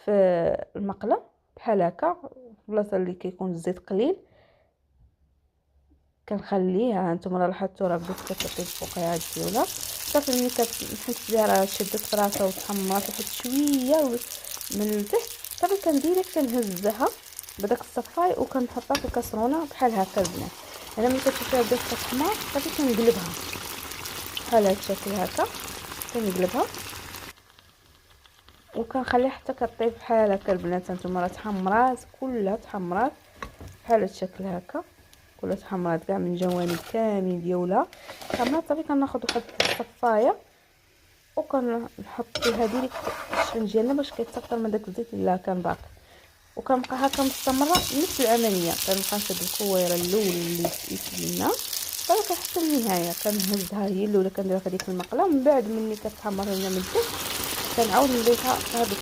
في المقله بحال هكا، البلاصه اللي كيكون الزيت قليل كنخليها. هانتوما راه لاحظتوا راه بدات كتطيب فوقها هاد الديوله. صافي ملي كنحس بها راه شدت في راسها وتحمرت واحد شويه من التحت، صافي كندير كنهزها بداك الصفاي وكنحطها في الكاسرونه بحال هكا البنات. انا ملي كتشوفيها بدات كتحمر صافي كنقلبها بحال هاد الشكل هكا، كنقلبها وكنخليها حتى كطيب بحال هكا البنات. هانتوما راه تحمرات كلها، تحمرات بحال هاد الشكل هكا، كلها تحمرات كاع من الجوانب كامل ديالها تحمرات. صافي كناخذ واحد الصفايه وكنحط فيها ديريكت الشفن ديالنا باش كيتسكر من داك الزيت اللي كان باقي، وكنبقى هكا مستمره نفس العمليه. كنبقى نشد الكويره الاولى اللي يتبنى صافي حتى النهايه. كنهزها هي الاولى كنديرها في ديك المقله، ومن بعد ملي كتحمر لنا من التحت كنعاود نضيفها هذيك